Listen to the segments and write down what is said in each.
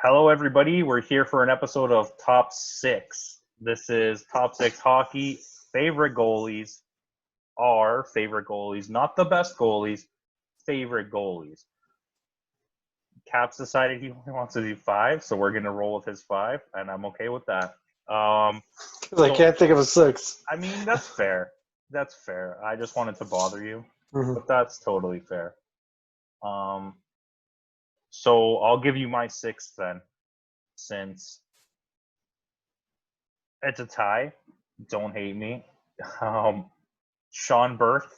Hello, everybody. We're here for an episode of Top Six. This is Top Six Hockey favorite goalies, our favorite goalies, not the best goalies, favorite goalies. Caps decided he only wants to do five, so we're going to roll with his five, and I'm okay with that. Because I So, can't think of a six. I mean, that's fair. That's fair. I just wanted to bother you, Mhm. but that's totally fair. Um, so I'll give you my sixth then, since it's a tie. Don't hate me. Um, Sean Burke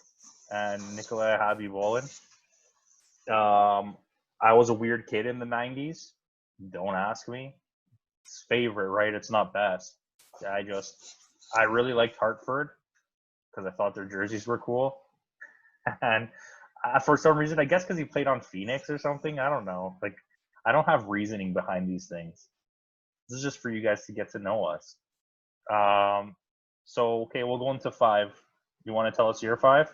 and Nikolai Habib-Olin. I was a weird kid in the 90s. Don't ask me. It's favorite, right? It's not best. I really liked Hartford because I thought their jerseys were cool. And for some reason, I guess because he played on Phoenix or something. I don't know. Like, I don't have reasoning behind these things. This is just for you guys to get to know us. Okay, we'll go into five. You want to tell us your five?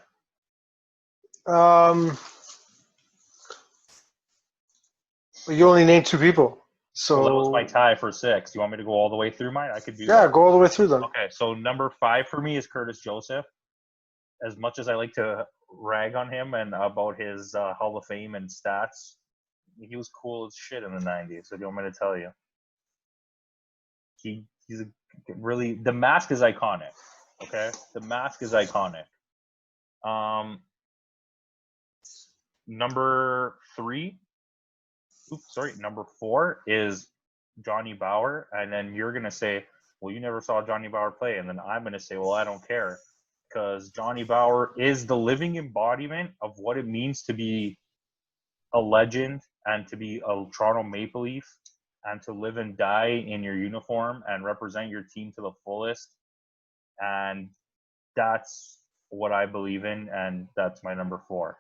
Um, you only named two people. Well, that was my So, tie for six. Do you want me to go all the way through mine? I could do yeah, that. go all the way through them. Okay, so number five for me is Curtis Joseph. As much as I like to rag on him and about his Hall of Fame and stats, he was cool as shit in the 90s. So do you want me to tell you? He's really, the mask is iconic. Okay, the mask is iconic. Um, number three, number four is Johnny Bauer, and then you're gonna say, well, you never saw Johnny Bauer play, and then I'm gonna say, well, I don't care, because Johnny Bauer is the living embodiment of what it means to be a legend and to be a Toronto Maple Leaf and to live and die in your uniform and represent your team to the fullest. And that's what I believe in, and that's my number four.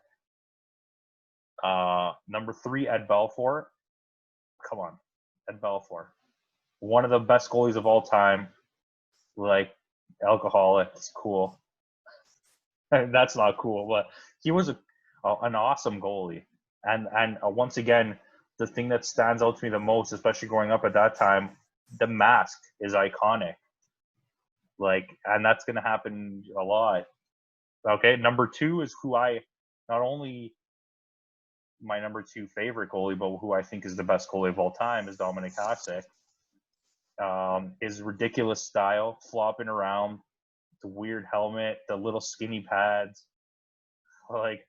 Number three, Ed Belfour. Come on, Ed Belfour. One of the best goalies of all time. Like, alcoholic. It's cool. That's not cool, but he was an awesome goalie. And once again, the thing that stands out to me the most, especially growing up at that time, the mask is iconic. Like, and that's going to happen a lot. Okay, number two is who I not only my number two favorite goalie, but who I think is the best goalie of all time is Dominic Hasek. His ridiculous style, flopping around, the weird helmet, the little skinny pads. Like,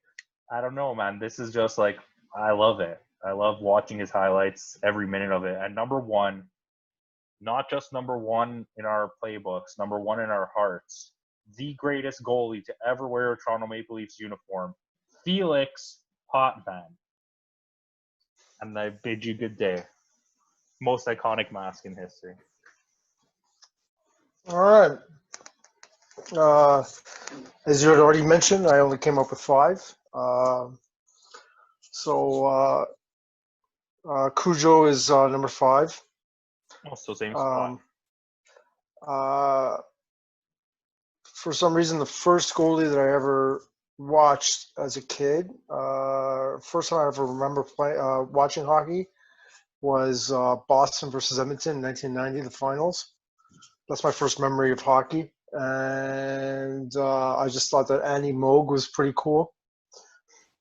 I don't know, man. This is just like, I love it. I love watching his highlights, every minute of it. And number one, not just number one in our playbooks, number one in our hearts, the greatest goalie to ever wear a Toronto Maple Leafs uniform, Felix Potvin. And I bid you good day. Most iconic mask in history. All right. Uh, as you had already mentioned, I only came up with five. So, Cujo is number five. Oh, so same spot. Um, uh, for some reason, the first goalie that I ever watched as a kid, first time I ever remember watching hockey was Boston versus Edmonton in 1990, the finals. That's my first memory of hockey. And I just thought that Andy Moog was pretty cool.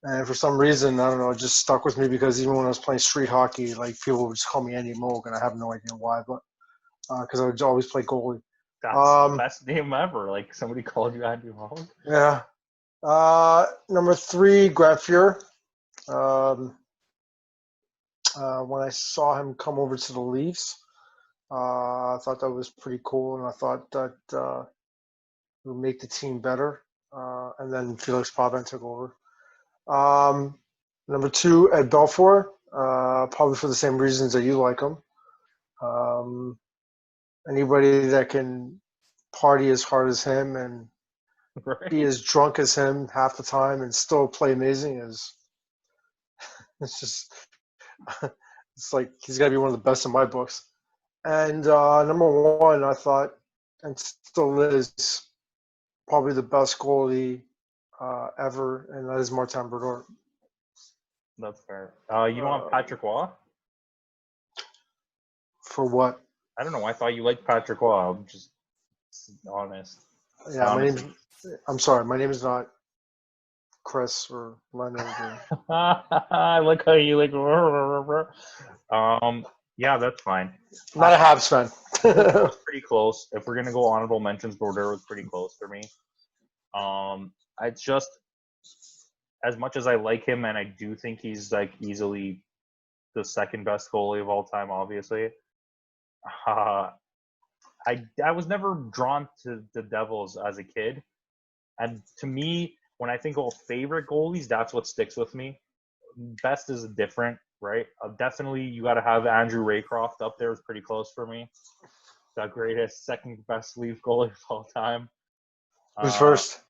And for some reason, I don't know, it just stuck with me because even when I was playing street hockey, like people would just call me Andy Moog, and I have no idea why, but because I would always play goalie. That's the best name ever. Like, somebody called you Andrew Hall. Yeah. Number three, Grant Fuhr. Um, when I saw him come over to the Leafs, I thought that was pretty cool, and I thought that it would make the team better. And then Felix Potvin took over. Number two, Ed Belfour, probably for the same reasons that you like him. Anybody that can party as hard as him and be Right? as drunk as him half the time and still play amazing is it's just it's like he's got to be one of the best in my books. And number one, I thought, and still is, probably the best goalie ever, and that is Martin Brodeur. That's fair. You don't have Patrick Waugh? For what? I don't know. I thought you liked Patrick Roy. I'm just honest. Yeah, Honestly. I'm sorry. My name is not Chris or Leonard. I like how you like. Yeah, that's fine. Not a Habs fan. Bordeaux was pretty close. If we're gonna go honorable mentions, Bordeaux was pretty close for me. It's just as much as I like him, and I do think he's like easily the second best goalie of all time. Obviously, I was never drawn to the Devils as a kid, and to me, when I think of favorite goalies, that's what sticks with me. Best is different, right? Definitely, you got to have Andrew Raycroft up there. Is pretty close for me. The greatest, second best Leaf goalie of all time. Who's first?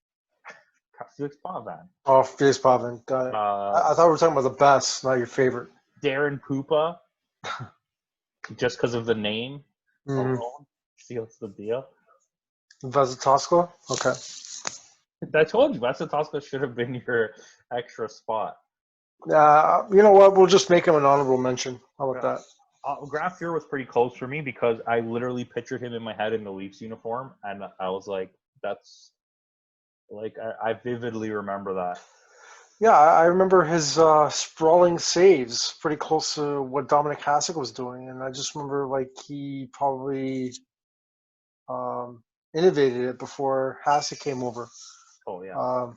Felix Pavan. Oh, Felix Pavan. Got it. I thought we were talking about the best, not your favorite. Darren Pupa, just because of the name alone, seals the deal. Vesatosko? Okay. I told you, Vesatosko should have been your extra spot. You know what? We'll just make him an honorable mention. How about that? Graf Fuhr was pretty close for me because I literally pictured him in my head in the Leafs uniform, and I was like, that's like I vividly remember that. Yeah, I remember his sprawling saves, pretty close to what Dominic Hasek was doing, and I just remember like he probably innovated it before Hasek came over. Oh yeah.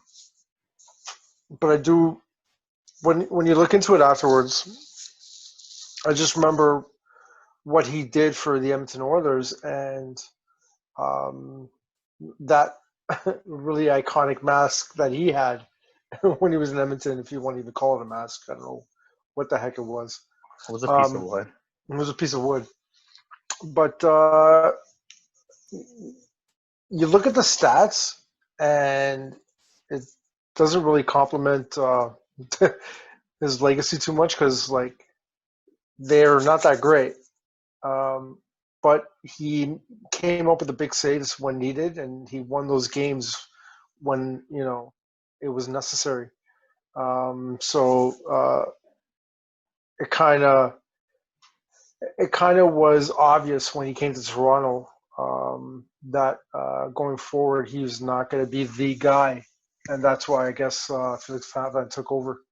But I do when you look into it afterwards, I just remember what he did for the Edmonton Oilers and that really iconic mask that he had when he was in Edmonton, if you want to even call it a mask. I don't know what the heck it was. It was a piece of wood. It was a piece of wood. But you look at the stats, and it doesn't really complement his legacy too much because, like, they're not that great. But he came up with the big saves when needed, and he won those games when, it was necessary. So it kind of was obvious when he came to Toronto that going forward he was not going to be the guy, and that's why I guess Felix Pavan took over.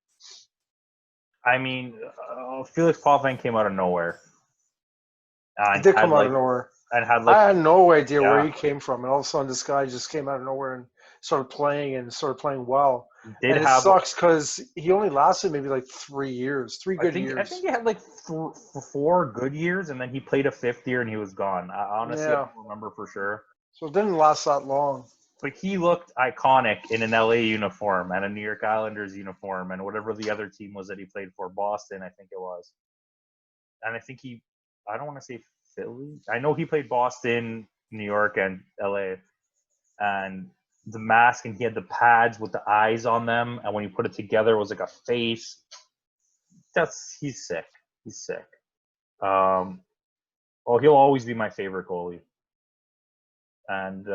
I mean, Felix Pavan came out of nowhere. He did come out of nowhere. And had I had no idea where he came from, and all of a sudden this guy just came out of nowhere and started playing well. And it sucks because he only lasted maybe like 3 years, good years. I think he had like 4 good years, and then he played a 5th year and he was gone. I honestly don't remember for sure. So it didn't last that long. But he looked iconic in an LA uniform and a New York Islanders uniform and whatever the other team was that he played for, Boston, I think it was. And I think I don't want to say Philly. I know he played Boston, New York, and LA. And the mask, and he had the pads with the eyes on them, and when you put it together, it was like a face. He's sick. He's sick. He'll always be my favorite goalie. And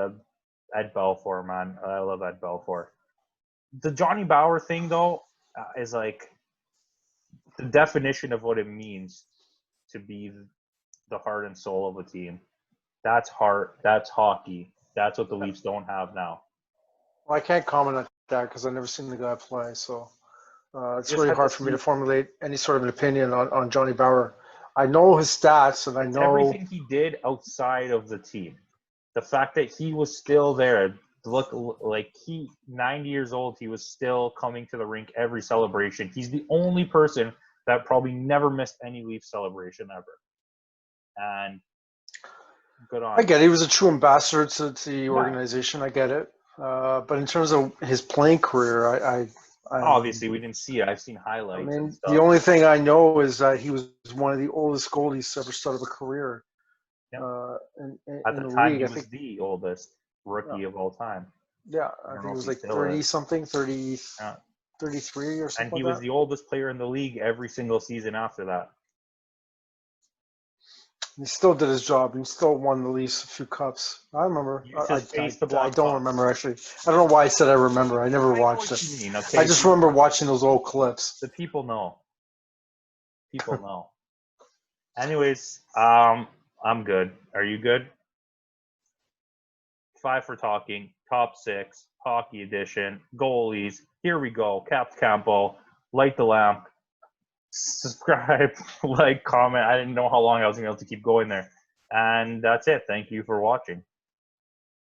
Ed Belfour, man, I love Ed Belfour. The Johnny Bower thing, though, is like the definition of what it means to be the heart and soul of a team. That's heart. That's hockey. That's what the Leafs don't have now. Well, I can't comment on that because I've never seen the guy play, so it's really hard for me to formulate any sort of an opinion on Johnny Bower. I know his stats, and I know everything he did outside of the team. The fact that he was still there, look like 90 years old, he was still coming to the rink every celebration. He's the only person that probably never missed any Leaf celebration ever. And good on. I get it. He was a true ambassador to the organization. I get it. But in terms of his playing career, I obviously we didn't see it. I've seen highlights. I mean, the only thing I know is that he was one of the oldest goalies to ever start a career. Yep. At the time, he was the oldest rookie of all time. Yeah, I think it was like 30-something, 33 or something. And he was the oldest player in the league every single season after that. He still did his job. He still won the Leafs a few cups. I remember. I don't remember, actually. I don't know why I said I remember. I never watched it. Okay, I just remember watching those old clips. The people know. People know. Anyways, I'm good. Are you good? 5 for talking. Top 6 hockey edition. Goalies. Here we go. Campo. Light the lamp. Subscribe. Like, comment. I didn't know how long I was going to be able to keep going there. And that's it. Thank you for watching.